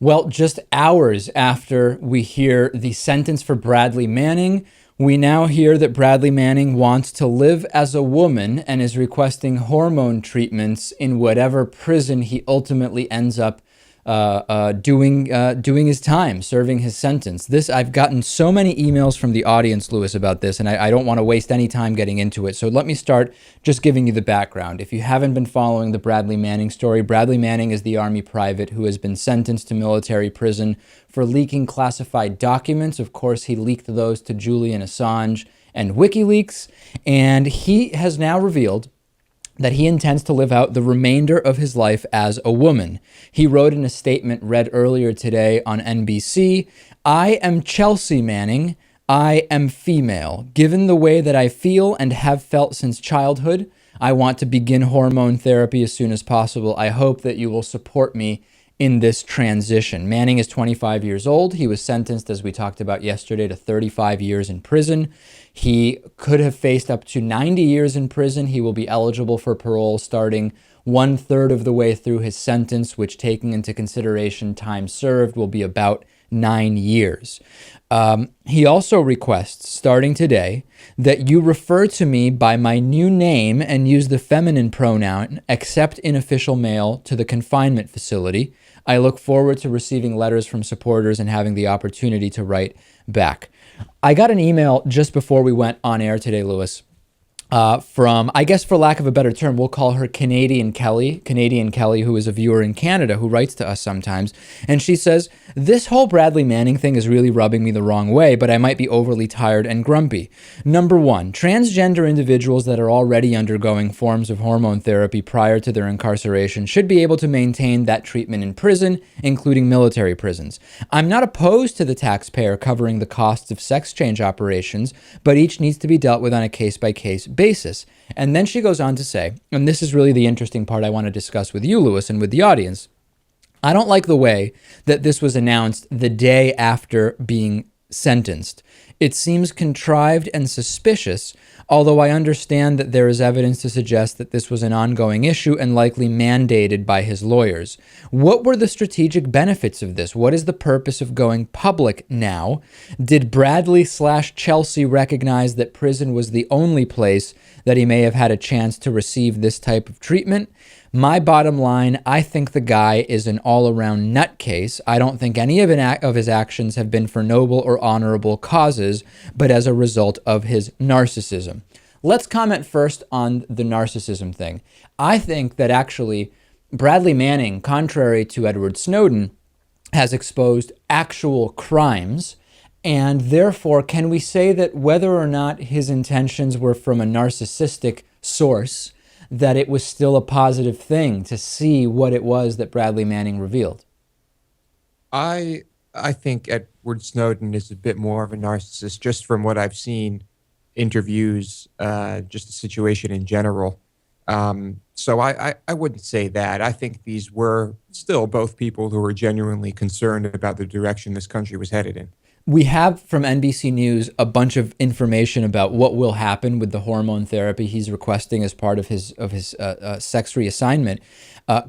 Well, just hours after we hear the sentence for Bradley Manning, we now hear that Bradley Manning wants to live as a woman and is requesting hormone treatments in whatever prison he ultimately ends up doing his time, serving his sentence. This I've gotten so many emails from the audience, Lewis, about this, and I don't want to waste any time getting into it. So let me start just giving you the background. If you haven't been following the Bradley Manning story, Bradley Manning is the Army private who has been sentenced to military prison for leaking classified documents. Of course, he leaked those to Julian Assange and WikiLeaks, and he has now revealed that he intends to live out the remainder of his life as a woman. He wrote in a statement read earlier today on NBC, "I am Chelsea Manning. I am female. Given the way that I feel and have felt since childhood, I want to begin hormone therapy as soon as possible. I hope that you will support me in this transition." Manning is 25 years old. He was sentenced, as we talked about yesterday, to 35 years in prison. He could have faced up to 90 years in prison. He will be eligible for parole starting 1/3 of the way through his sentence, which, taking into consideration time served, will be about 9 years. He also requests, starting today, that you refer to me by my new name and use the feminine pronoun, except in official mail, to the confinement facility. I look forward to receiving letters from supporters and having the opportunity to write back. I got an email just before we went on air today, Lewis, from, I guess for lack of a better term, we'll call her Canadian Kelly, who is a viewer in Canada who writes to us sometimes. And she says, "This whole Bradley Manning thing is really rubbing me the wrong way, but I might be overly tired and grumpy. Number one, transgender individuals that are already undergoing forms of hormone therapy prior to their incarceration should be able to maintain that treatment in prison, including military prisons. I'm not opposed to the taxpayer covering the costs of sex change operations, but each needs to be dealt with on a case-by-case basis." And then she goes on to say, and this is really the interesting part I want to discuss with you, Lewis, and with the audience, "I don't like the way that this was announced the day after being sentenced. It seems contrived and suspicious, although I understand that there is evidence to suggest that this was an ongoing issue and likely mandated by his lawyers. What were the strategic benefits of this? What is the purpose of going public now? Did Bradley/Chelsea recognize that prison was the only place that he may have had a chance to receive this type of treatment? My bottom line, I think the guy is an all-around nutcase. I don't think any of his actions have been for noble or honorable causes, but as a result of his narcissism." Let's comment first on the narcissism thing. I think that actually Bradley Manning, contrary to Edward Snowden, has exposed actual crimes. And therefore, can we say that whether or not his intentions were from a narcissistic source, that it was still a positive thing to see what it was that Bradley Manning revealed? I think Edward Snowden is a bit more of a narcissist, just from what I've seen, interviews, just the situation in general. So I wouldn't say that. I think these were still both people who were genuinely concerned about the direction this country was headed in. We have from NBC News a bunch of information about what will happen with the hormone therapy he's requesting as part of his sex reassignment.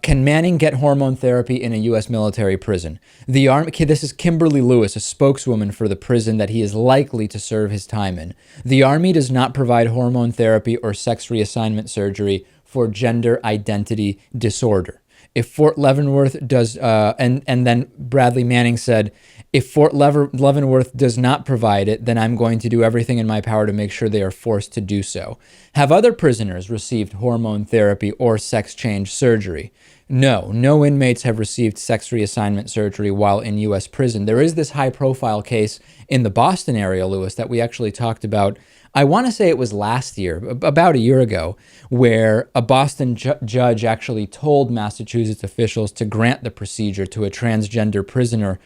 Can Manning get hormone therapy in a U.S. military prison? The Army. This is Kimberly Lewis, a spokeswoman for the prison that he is likely to serve his time in. "The Army does not provide hormone therapy or sex reassignment surgery for gender identity disorder. If Fort Leavenworth does," and then Bradley Manning said, "If Fort Leavenworth does not provide it, then I'm going to do everything in my power to make sure they are forced to do so." Have other prisoners received hormone therapy or sex change surgery? No, no inmates have received sex reassignment surgery while in U.S. prison. There is this high-profile case in the Boston area, Lewis, that we actually talked about. I want to say it was last year, about a year ago, where a Boston judge actually told Massachusetts officials to grant the procedure to a transgender prisoner,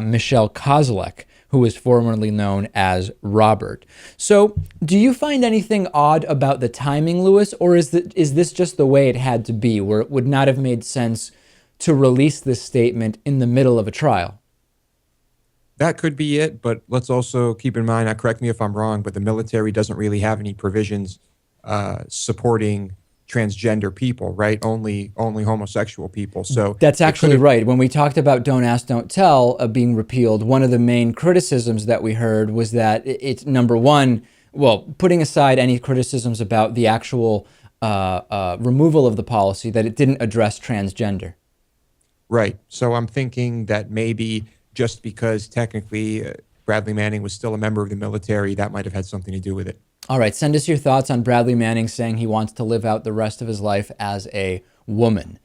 Michelle Kozlek, who was formerly known as Robert. So do you find anything odd about the timing, Lewis, or is this just the way it had to be, where it would not have made sense to release this statement in the middle of a trial? That could be it, but let's also keep in mind, correct me if I'm wrong, but the military doesn't really have any provisions supporting transgender people, right? Only homosexual people. So That's it could actually have. right. When we talked about Don't Ask, Don't Tell being repealed, one of the main criticisms that we heard was that it's number one, well, putting aside any criticisms about the actual removal of the policy, that it didn't address transgender. Right. So I'm thinking that maybe just because technically Bradley Manning was still a member of the military, that might have had something to do with it. All right, send us your thoughts on Bradley Manning saying he wants to live out the rest of his life as a woman.